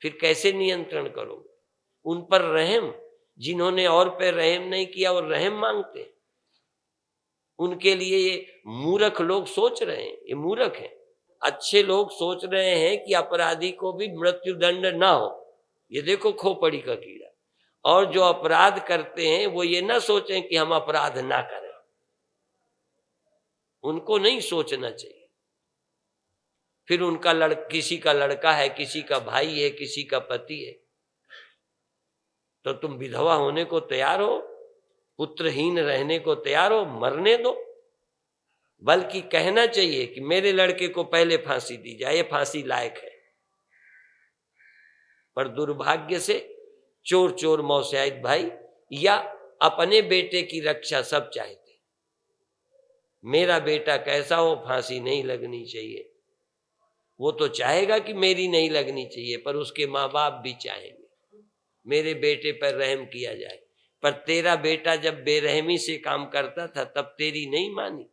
[SPEAKER 1] फिर कैसे नियंत्रण करोगे? उन पर रहम, जिन्होंने और पे रहम नहीं किया और रहम मांगते, उनके लिए ये मूर्ख लोग सोच रहे हैं, ये मूर्ख हैं। अच्छे लोग सोच रहे हैं कि अपराधी को भी मृत्यु दंड ना हो। ये देखो खोपड़ी का कीड़ा। और जो अपराध करते हैं वो ये ना सोचें कि हम अपराध ना करें, उनको नहीं सोचना चाहिए। फिर उनका किसी का लड़का है, किसी का भाई है, किसी का पति है, तो तुम विधवा होने को तैयार हो, पुत्रहीन रहने को तैयार हो, मरने दो। बल्कि कहना चाहिए कि मेरे लड़के को पहले फांसी दी जाए, ये फांसी लायक है। पर दुर्भाग्य से चोर चोर मौसाहिद भाई या अपने बेटे की रक्षा सब चाहते, मेरा बेटा कैसा हो, फांसी नहीं लगनी चाहिए। वो तो चाहेगा कि मेरी नहीं लगनी चाहिए, पर उसके माँ बाप भी चाहेंगे मेरे बेटे पर रहम किया जाए। पर तेरा बेटा जब बेरहमी से काम करता था तब तेरी नहीं मानी।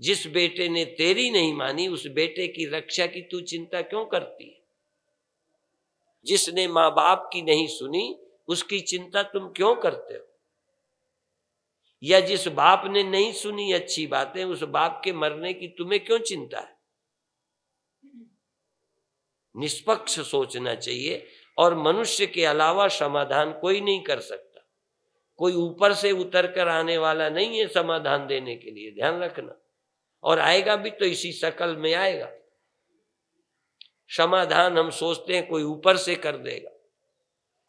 [SPEAKER 1] जिस बेटे ने तेरी नहीं मानी उस बेटे की रक्षा की तू चिंता क्यों करती है? जिसने माँ बाप की नहीं सुनी उसकी चिंता तुम क्यों करते हो? या जिस बाप ने नहीं सुनी अच्छी बातें, उस बाप के मरने की तुम्हें क्यों चिंता है? निष्पक्ष सोचना चाहिए। और मनुष्य के अलावा समाधान कोई नहीं कर सकता। कोई ऊपर से उतर कर आने वाला नहीं है समाधान देने के लिए, ध्यान रखना। और आएगा भी तो इसी शकल में आएगा। समाधान हम सोचते हैं कोई ऊपर से कर देगा।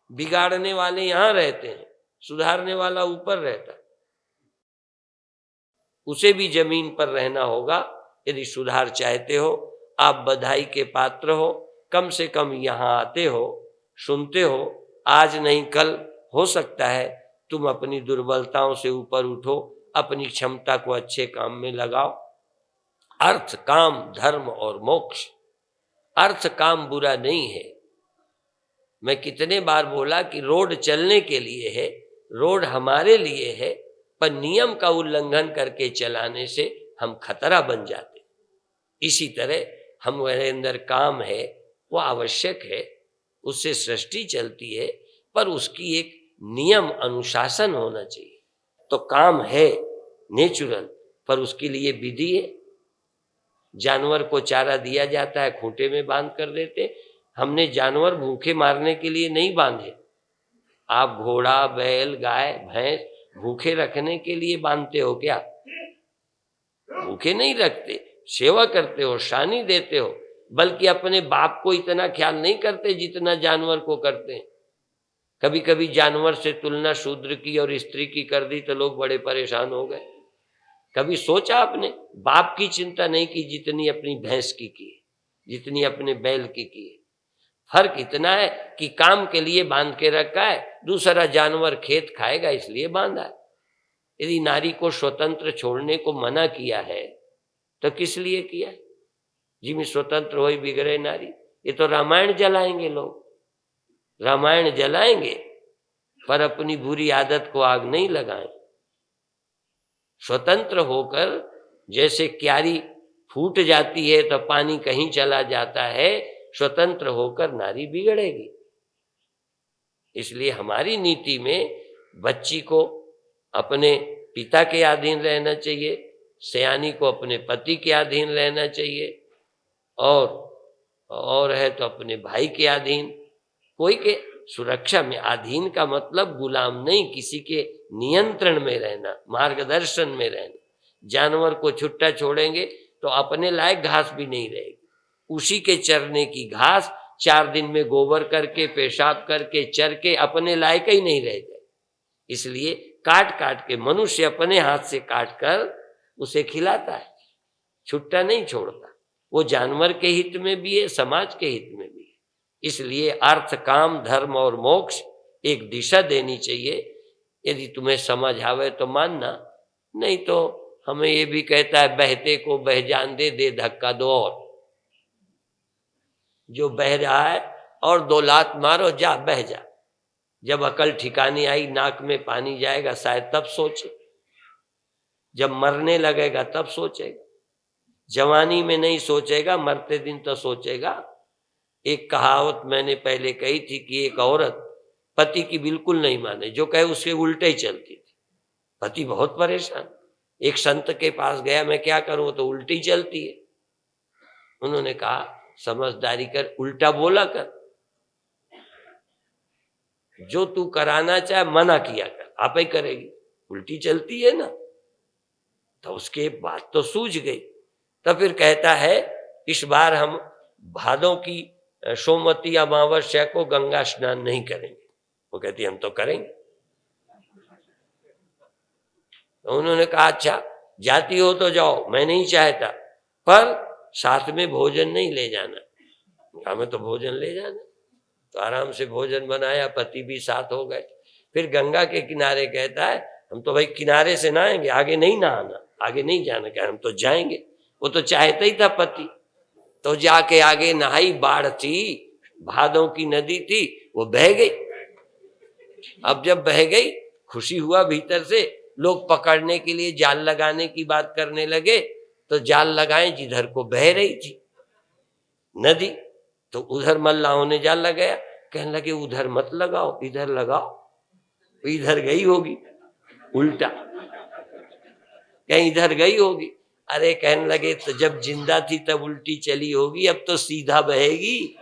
[SPEAKER 1] बिगाड़ने वाले यहां रहते हैं, सुधारने वाला ऊपर रहता है। उसे भी जमीन पर रहना होगा। यदि सुधार चाहते हो, आप बधाई के पात्र हो। कम से कम यहां आते हो, सुनते हो। आज नहीं कल हो सकता है तुम अपनी दुर्बलताओं से ऊपर उठो, अपनी क्षमता को अच्छे काम में लगाओ। अर्थ, काम, धर्म और मोक्ष। अर्थ काम बुरा नहीं है। मैं कितने बार बोला कि रोड चलने के लिए है, रोड हमारे लिए है, पर नियम का उल्लंघन करके चलाने से हम खतरा बन जाते। इसी तरह हमारे अंदर काम है, वो आवश्यक है, उससे सृष्टि चलती है, पर उसकी एक नियम अनुशासन होना चाहिए। तो काम है नेचुरल, पर उसके लिए विधि है। जानवर को चारा दिया जाता है, खूंटे में बांध कर देते। हमने जानवर भूखे मारने के लिए नहीं बांधे। आप घोड़ा, बैल, गाय, भैंस भूखे रखने के लिए बांधते हो क्या? भूखे नहीं रखते, सेवा करते हो, शानी देते हो। बल्कि अपने बाप को इतना ख्याल नहीं करते जितना जानवर को करते हैं। कभी कभी जानवर से तुलना शूद्र की और स्त्री की कर दी तो लोग बड़े परेशान हो गए। कभी सोचा आपने? बाप की चिंता नहीं की जितनी अपनी भैंस की है, जितनी अपने बैल की है। फर्क इतना है कि काम के लिए बांध के रखा है, दूसरा जानवर खेत खाएगा इसलिए बांधा है। यदि नारी को स्वतंत्र छोड़ने को मना किया है तो किस लिए किया है? जिसमें स्वतंत्र हो बिगड़े नारी। ये तो रामायण जलाएंगे लोग, रामायण जलाएंगे, पर अपनी बुरी आदत को आग नहीं लगाएं। स्वतंत्र होकर जैसे क्यारी फूट जाती है तो पानी कहीं चला जाता है, स्वतंत्र होकर नारी बिगड़ेगी। इसलिए हमारी नीति में बच्ची को अपने पिता के अधीन रहना चाहिए, सयानी को अपने पति के अधीन रहना चाहिए, और है तो अपने भाई के अधीन। कोई के सुरक्षा में। अधीन का मतलब गुलाम नहीं, किसी के नियंत्रण में रहना, मार्गदर्शन में रहना। जानवर को छुट्टा छोड़ेंगे तो अपने लायक घास भी नहीं रहेगी। उसी के चरने की घास 4 दिन में गोबर करके, पेशाब करके, चर के अपने लायक ही नहीं रह जाए। इसलिए काट काट के मनुष्य अपने हाथ से काट कर उसे खिलाता है, छुट्टा नहीं छोड़ता। वो जानवर के हित में भी है, समाज के हित में भी है। इसलिए अर्थ, काम, धर्म और मोक्ष एक दिशा देनी चाहिए। यदि तुम्हें समझ आवे तो मानना, नहीं तो हमें ये भी कहता है बहते को बह जान दे, दे धक्का दो और। जो बह रहा है और 2 लात मारो, जा बह जा। जब अकल ठिकानी आई, नाक में पानी जाएगा शायद तब सोचे। जब मरने लगेगा तब सोचेगा। जवानी में नहीं सोचेगा, मरते दिन तो सोचेगा। एक कहावत मैंने पहले कही थी कि एक औरत पति की बिल्कुल नहीं माने, जो कहे उसके उल्टे ही चलती थी। पति बहुत परेशान, एक संत के पास गया, मैं क्या करूं, तो उल्टी चलती है। उन्होंने कहा समझदारी कर, उल्टा बोला कर, जो तू कराना चाहे मना किया कर, आप ही करेगी, उल्टी चलती है ना। तो उसके बाद तो सूझ गई। तो फिर कहता है इस बार हम भादों की सोमवती अमावस्या को गंगा स्नान नहीं करेंगे। वो कहती हम तो करेंगे। तो उन्होंने कहा अच्छा जाती हो तो जाओ, मैं नहीं चाहता, पर साथ में भोजन नहीं ले जाना। हमें तो भोजन ले जाना। तो आराम से भोजन बनाया, पति भी साथ हो गए। फिर गंगा के किनारे कहता है हम तो भाई किनारे से नहाएंगे, आगे नहीं नहाना, आगे नहीं जाना। क्या हम तो जाएंगे। वो तो चाहता ही था पति। तो जाके आगे नहाई, बाढ़ थी, भादों की नदी थी, वो बह गई। अब जब बह गई खुशी हुआ भीतर से, लोग पकड़ने के लिए जाल लगाने की बात करने लगे। तो जाल लगाए जिधर को बह रही थी नदी, तो उधर मल्लाहों ने जाल लगाया। कहने लगे उधर मत लगाओ, इधर लगाओ। इधर गई होगी उल्टा, कहीं इधर गई होगी। अरे कहने लगे तो जब जिंदा थी तब उल्टी चली होगी, अब तो सीधा बहेगी।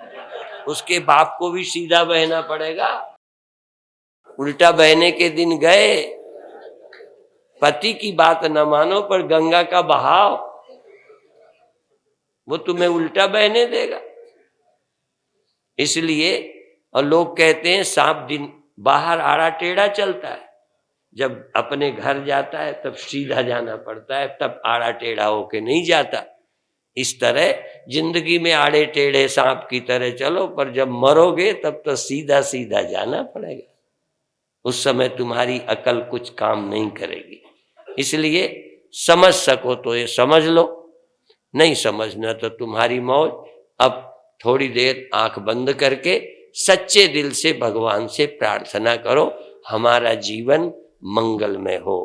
[SPEAKER 1] उसके बाप को भी सीधा बहना पड़ेगा। उल्टा बहने के दिन गए। पति की बात न मानो, पर गंगा का बहाव वो तुम्हें उल्टा बहने देगा। इसलिए और लोग कहते हैं सांप दिन बाहर आड़ा टेढ़ा चलता है, जब अपने घर जाता है तब सीधा जाना पड़ता है, तब आड़ा टेढ़ा होके नहीं जाता। इस तरह जिंदगी में आड़े टेढ़े सांप की तरह चलो, पर जब मरोगे तब तो सीधा सीधा जाना पड़ेगा। उस समय तुम्हारी अकल कुछ काम नहीं करेगी। इसलिए समझ सको तो ये समझ लो, नहीं समझना तो तुम्हारी मौज। अब थोड़ी देर आंख बंद करके सच्चे दिल से भगवान से प्रार्थना करो, हमारा जीवन मंगलमय हो,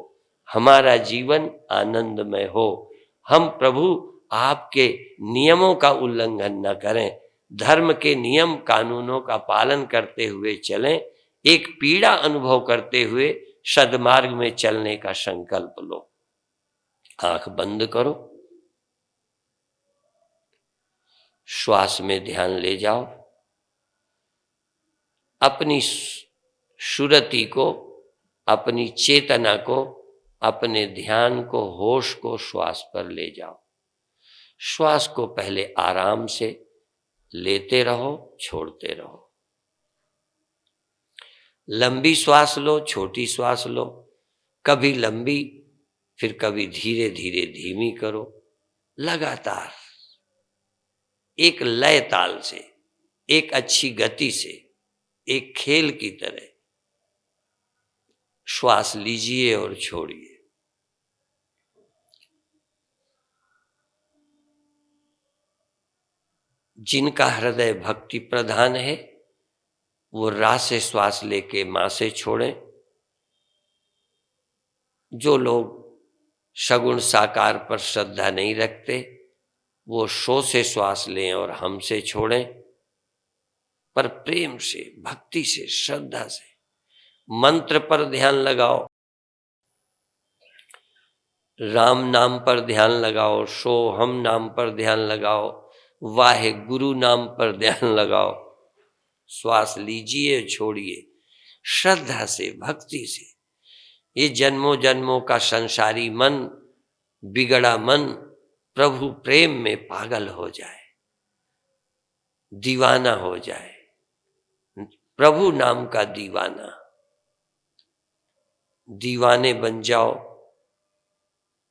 [SPEAKER 1] हमारा जीवन आनंदमय हो। हम प्रभु आपके नियमों का उल्लंघन न करें, धर्म के नियम कानूनों का पालन करते हुए चलें, एक पीड़ा अनुभव करते हुए सद्मार्ग में चलने का संकल्प लो। आंख बंद करो, श्वास में ध्यान ले जाओ, अपनी सुरति को, अपनी चेतना को, अपने ध्यान को, होश को श्वास पर ले जाओ। श्वास को पहले आराम से लेते रहो, छोड़ते रहो। लंबी श्वास लो, छोटी श्वास लो, कभी लंबी फिर कभी धीरे धीरे धीमी करो। लगातार एक लय ताल से, एक अच्छी गति से, एक खेल की तरह श्वास लीजिए और छोड़िए। जिनका हृदय भक्ति प्रधान है वो रा से श्वास लेके मां से छोड़ें। जो लोग सगुण साकार पर श्रद्धा नहीं रखते वो शो से श्वास लें और हम से छोड़ें। पर प्रेम से, भक्ति से, श्रद्धा से मंत्र पर ध्यान लगाओ, राम नाम पर ध्यान लगाओ, सोहम नाम पर ध्यान लगाओ, वाहे गुरु नाम पर ध्यान लगाओ। श्वास लीजिए, छोड़िए, श्रद्धा से, भक्ति से। ये जन्मों जन्मों का संसारी मन, बिगड़ा मन प्रभु प्रेम में पागल हो जाए, दीवाना हो जाए, प्रभु नाम का दीवाना। दीवाने बन जाओ।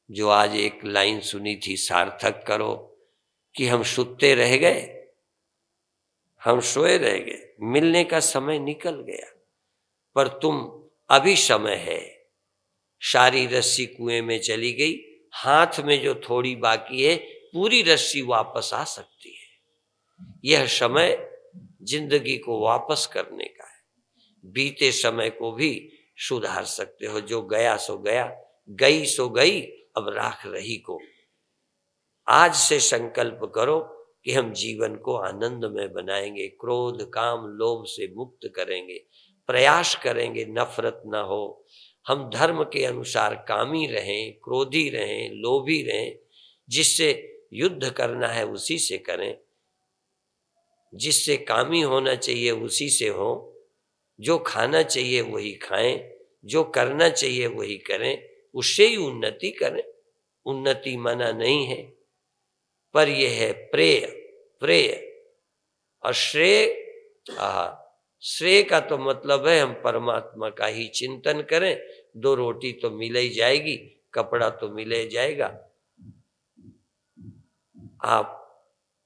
[SPEAKER 1] जो आज एक लाइन सुनी थी, सार्थक करो कि हम सुते रह गए, हम सोए रह गए, मिलने का समय निकल गया, पर तुम अभी समय है। सारी रस्सी कुएं में चली गई, हाथ में जो थोड़ी बाकी है पूरी रस्सी वापस आ सकती है। यह समय जिंदगी को वापस करने का है। बीते समय को भी सुधार सकते हो। जो गया सो गया, गई सो गई, अब राख रही को। आज से संकल्प करो कि हम जीवन को आनंद में बनाएंगे, क्रोध काम लोभ से मुक्त करेंगे, प्रयास करेंगे नफरत न हो। हम धर्म के अनुसार कामी रहें, क्रोधी रहें, लोभी रहें, जिससे युद्ध करना है उसी से करें, जिससे कामी होना चाहिए उसी से हो, जो खाना चाहिए वही खाएं, जो करना चाहिए वही करें, उससे ही उन्नति करें। उन्नति मना नहीं है, पर यह है प्रेय। प्रेय और श्रेय, श्रेय का तो मतलब है हम परमात्मा का ही चिंतन करें। 2 रोटी तो मिल ही जाएगी, कपड़ा तो मिल ही जाएगा। आप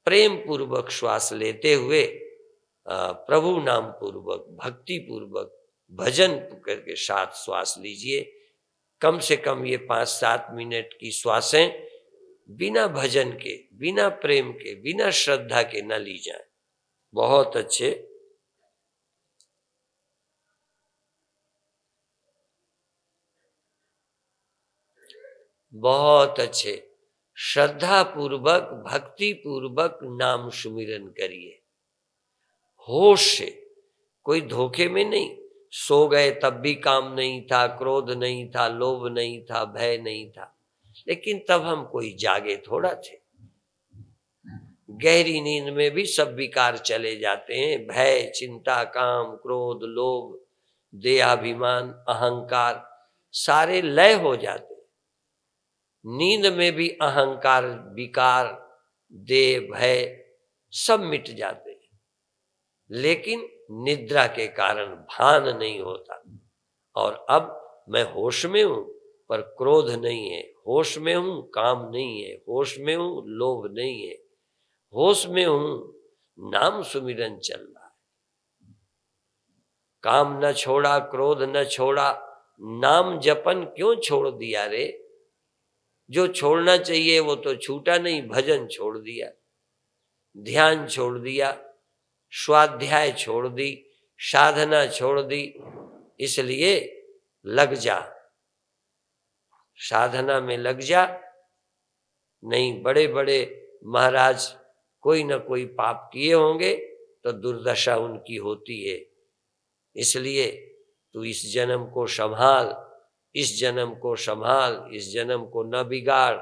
[SPEAKER 1] प्रेम पूर्वक श्वास लेते हुए प्रभु नाम पूर्वक, भक्ति पूर्वक, भजन करके साथ श्वास लीजिए। कम से कम ये 5-7 मिनट की श्वासें बिना भजन के, बिना प्रेम के, बिना श्रद्धा के न ली जाए। बहुत अच्छे। बहुत अच्छे। श्रद्धा पूर्वक, भक्ति पूर्वक नाम सुमिरन करिए, होश से, कोई धोखे में नहीं। सो गए तब भी काम नहीं था, क्रोध नहीं था, लोभ नहीं था, भय नहीं था, लेकिन तब हम कोई जागे थोड़ा थे। गहरी नींद में भी सब विकार चले जाते हैं। भय, चिंता, काम, क्रोध, लोभ, देहाभिमान, अहंकार सारे लय हो जाते हैं। नींद में भी अहंकार, विकार, देह, भय सब मिट जाते हैं, लेकिन निद्रा के कारण भान नहीं होता। और अब मैं होश में हूं पर क्रोध नहीं है, होश में हूं काम नहीं है, होश में हूं लोभ नहीं है, होश में हूं नाम सुमिरन चल रहा है। काम न छोड़ा, क्रोध न छोड़ा, नाम जपन क्यों छोड़ दिया रे? जो छोड़ना चाहिए वो तो छूटा नहीं, भजन छोड़ दिया, ध्यान छोड़ दिया, स्वाध्याय छोड़ दी, साधना छोड़ दी। इसलिए लग जा, साधना में लग जा। नहीं, बड़े बड़े महाराज कोई न कोई पाप किए होंगे तो दुर्दशा उनकी होती है। इसलिए तू इस जन्म को संभाल, इस जन्म को संभाल, इस जन्म को न बिगाड़।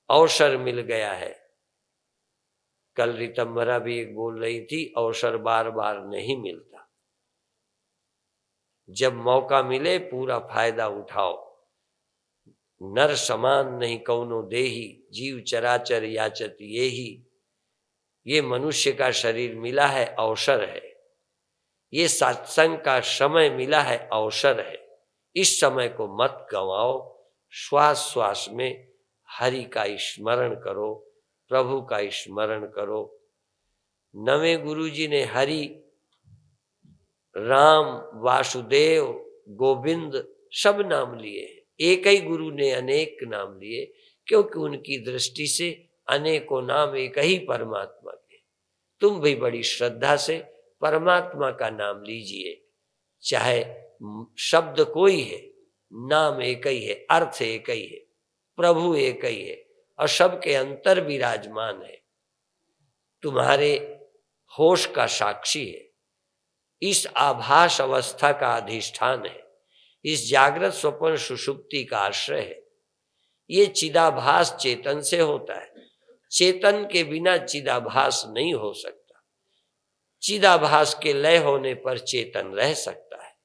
[SPEAKER 1] अवसर मिल गया है। कल रितंभरा भी एक बोल रही थी, अवसर बार बार नहीं मिलता। जब मौका मिले पूरा फायदा उठाओ। नर समान नहीं कौनो देही, जीव चराचर याचत येही। ये मनुष्य का शरीर मिला है, अवसर है। ये सत्संग का समय मिला है, अवसर है। इस समय को मत गंवाओ। श्वास श्वास में हरि का स्मरण करो, प्रभु का स्मरण करो। नवें गुरु जी ने हरि, राम, वासुदेव, गोविंद सब नाम लिए। एक ही गुरु ने अनेक नाम लिए, क्योंकि उनकी दृष्टि से अनेकों नाम एक ही परमात्मा के। तुम भी बड़ी श्रद्धा से परमात्मा का नाम लीजिए। चाहे शब्द कोई है, नाम एक ही है, अर्थ एक ही है, प्रभु एक ही है और सबके अंतर विराजमान है। तुम्हारे होश का साक्षी है, इस आभास अवस्था का अधिष्ठान है, इस जागृत स्वप्न सुषुप्ति का आश्रय है। ये चिदाभास चेतन से होता है। चेतन के बिना चिदाभास नहीं हो सकता। चिदाभास के लय होने पर चेतन रह सकता है,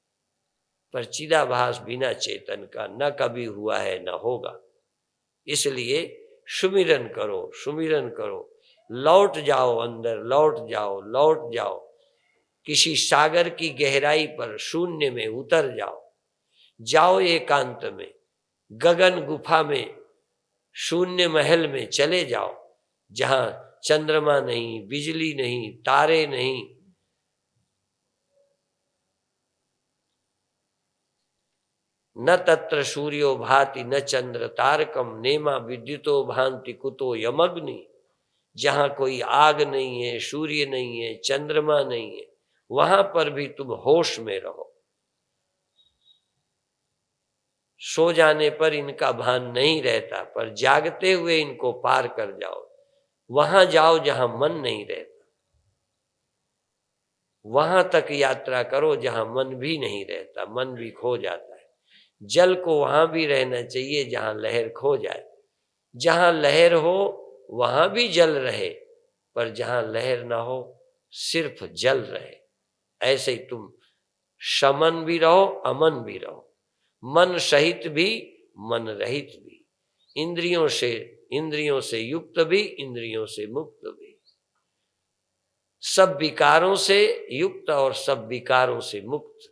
[SPEAKER 1] पर चिदाभास बिना चेतन का न कभी हुआ है न होगा। इसलिए सुमिरन करो, सुमिरन करो। लौट जाओ अंदर, लौट जाओ, लौट जाओ। किसी सागर की गहराई पर शून्य में उतर जाओ। जाओ एकांत में, गगन गुफा में, शून्य महल में चले जाओ, जहां चंद्रमा नहीं, बिजली नहीं, तारे नहीं। न तत्र सूर्यो भाति न चंद्र तारकम, नेमा विद्युतो भांति कुतो यमग्नि। जहां कोई आग नहीं है, सूर्य नहीं है, चंद्रमा नहीं है, वहां पर भी तुम होश में रहो। सो जाने पर इनका भान नहीं रहता, पर जागते हुए इनको पार कर जाओ। वहां जाओ जहां मन नहीं रहता। वहां तक यात्रा करो जहां मन भी नहीं रहता, मन भी खो जाता है। जल को वहां भी रहना चाहिए जहां लहर खो जाए। जहां लहर हो वहां भी जल रहे, पर जहां लहर ना हो सिर्फ जल रहे। ऐसे ही तुम शमन भी रहो, अमन भी रहो, मन सहित भी, मन रहित भी, इंद्रियों से युक्त भी, इंद्रियों से मुक्त भी, सब विकारों से युक्त और सब विकारों से मुक्त।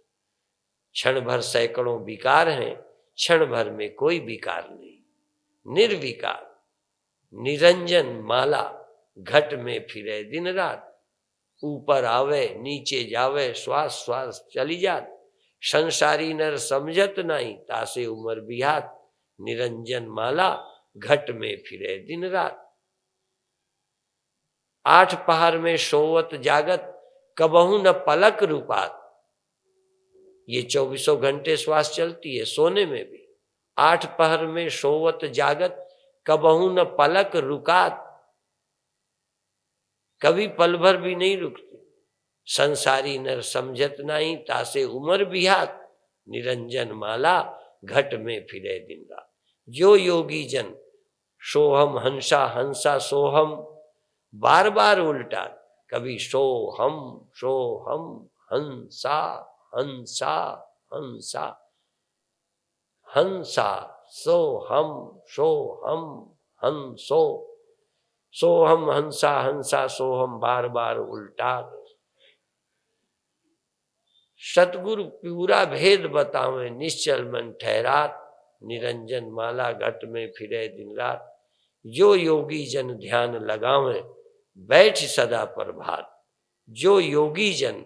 [SPEAKER 1] क्षण भर सैकड़ों विकार हैं, क्षण भर में कोई विकार नहीं, निर्विकार, निरंजन माला, घट में फिरे दिन रात, ऊपर आवे नीचे जावे, श्वास श्वास चली जात, संसारी नर समझत नहीं, तासे उमर बिहात, निरंजन माला, घट में फिरे दिन रात। 8 पहर में सोवत जागत, कबहू न पलक रूपात। ये 24 घंटे श्वास चलती है, सोने में भी। 8 पहर में सोवत जागत, कबहू न पलक रुकात, कभी पल भर भी नहीं रुकती। संसारी नर समझत नहीं, तासे उमर बिहात, निरंजन माला, घट में फिरे दिन रात। जो योगी जन सोहम हंसा, हंसा सोहम, बार बार उल्टा, कभी सोहम सोहम, हंसा हंसा हंसा, हंसा सोहम सोहम हंसो, सोहम हंसा हंसा सोहम, बार बार उल्टा। सतगुरु पूरा भेद बतावे, निश्चल मन ठहरात, निरंजन माला, घट में फिरे दिन रात। जो योगी जन ध्यान लगावे, बैठ सदा प्रभात। जो योगी जन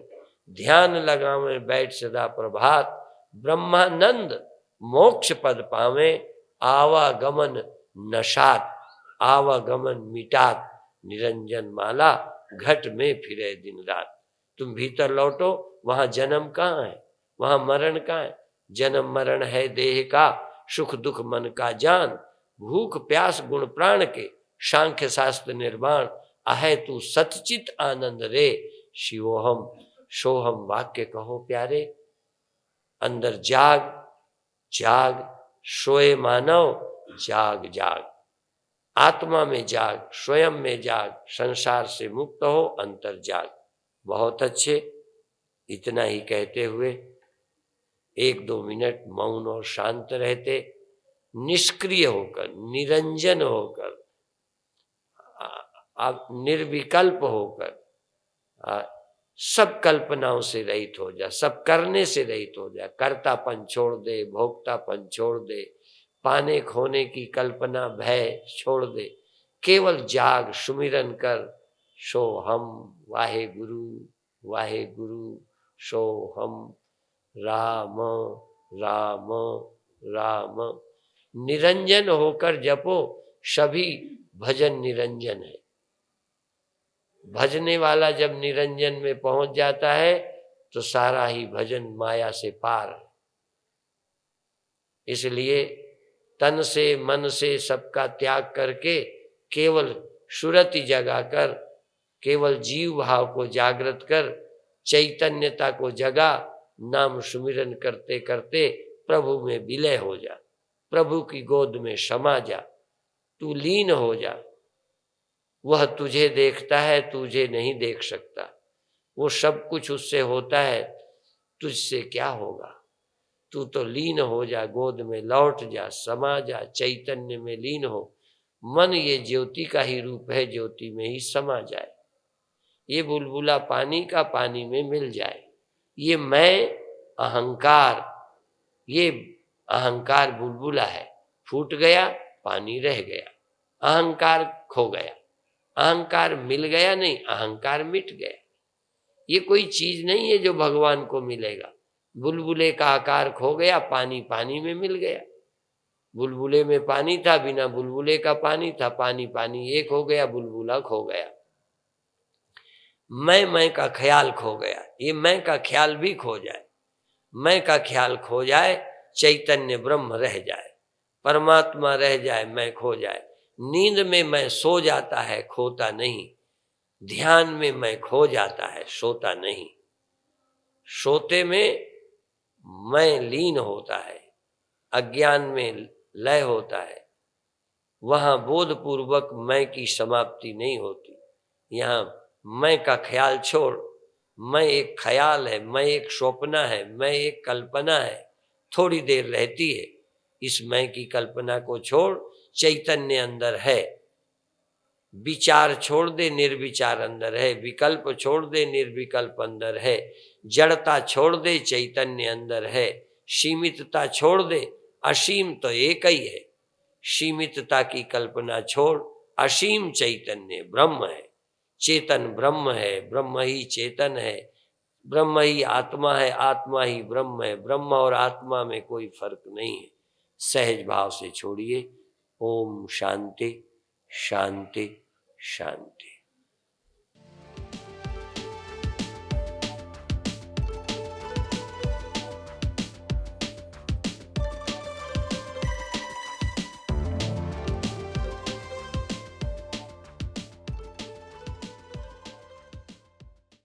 [SPEAKER 1] ध्यान लगावे, बैठ सदा प्रभात, ब्रह्मानंद मोक्ष पद पावे, आवागमन नशात, आवागमन मिटात, निरंजन माला, घट में फिरे दिन रात। तुम भीतर लौटो, वहां जन्म कहाँ है, वहां मरण कहाँ है। जन्म मरण है देह का, सुख दुख मन का जान, भूख प्यास गुण प्राण के, सांख्य शास्त्र निर्वाण, आहे तू सतचित आनंद रे, शिवोहम सोहम वाक्य कहो प्यारे। अंदर जाग जाग, सोए मानव जाग जाग, आत्मा में जाग, स्वयं में जाग, संसार से मुक्त हो, अंतर जाग। बहुत अच्छे। इतना ही कहते हुए 1-2 मिनट मौन और शांत रहते, निष्क्रिय होकर, निरंजन होकर, आप निर्विकल्प होकर, सब कल्पनाओं से रहित हो जा, सब करने से रहित हो जा। कर्तापन छोड़ दे, भोक्तापन छोड़ दे, पाने खोने की कल्पना भय छोड़ दे, केवल जाग, सुमिरन कर, सो हम वाहे गुरु सो हम, राम राम राम। निरंजन होकर जपो, सभी भजन निरंजन है। भजने वाला जब निरंजन में पहुंच जाता है तो सारा ही भजन माया से पार है। इसलिए तन से मन से सबका त्याग करके केवल सुरति जगाकर, केवल जीव भाव को जागृत कर, चैतन्यता को जगा, नाम सुमिरन करते करते प्रभु में विलय हो जा, प्रभु की गोद में समा जा, तू लीन हो जा। वह तुझे देखता है, तुझे नहीं देख सकता। वो सब कुछ उससे होता है, तुझसे क्या होगा। तू तो लीन हो जा, गोद में लौट जा, समा जा, चैतन्य में लीन हो। मन ये ज्योति का ही रूप है, ज्योति में ही समा जाए। ये बुलबुला पानी का पानी में मिल जाए। ये मैं अहंकार, ये अहंकार बुलबुला है, फूट गया पानी रह गया, अहंकार खो गया। अहंकार मिल गया नहीं, अहंकार मिट गया। ये कोई चीज नहीं है जो भगवान को मिलेगा। बुलबुले का आकार खो गया, पानी पानी में मिल गया। बुलबुले में पानी था, बिना बुलबुले का पानी था, पानी पानी एक हो गया, बुलबुला खो गया। मैं का ख्याल खो गया, ये मैं का ख्याल भी खो जाए। मैं का ख्याल खो जाए, चैतन्य ब्रह्म रह जाए, परमात्मा रह जाए, मैं खो जाए। नींद में मैं सो जाता है, खोता नहीं। ध्यान में मैं खो जाता है, सोता नहीं। सोते में मैं लीन होता है, अज्ञान में लय होता है, वहाँ बोधपूर्वक मैं की समाप्ति नहीं होती। यहाँ मैं का ख्याल छोड़, मैं एक ख्याल है, मैं एक स्वप्न है, मैं एक कल्पना है, थोड़ी देर रहती है। इस मैं की कल्पना को छोड़, चैतन्य अंदर है। विचार छोड़ दे, निर्विचार अंदर है। विकल्प छोड़ दे, निर्विकल्प अंदर है। जड़ता छोड़ दे, चैतन्य अंदर है। सीमितता छोड़ दे, असीम तो एक ही है। सीमितता की कल्पना छोड़, असीम चैतन्य ब्रह्म है। चेतन ब्रह्म है, ब्रह्म ही चेतन है, ब्रह्म ही आत्मा है, आत्मा ही ब्रह्म है। ब्रह्म और आत्मा में कोई फर्क नहीं है। सहज भाव से छोड़िए। ओम शांति शांति शांति।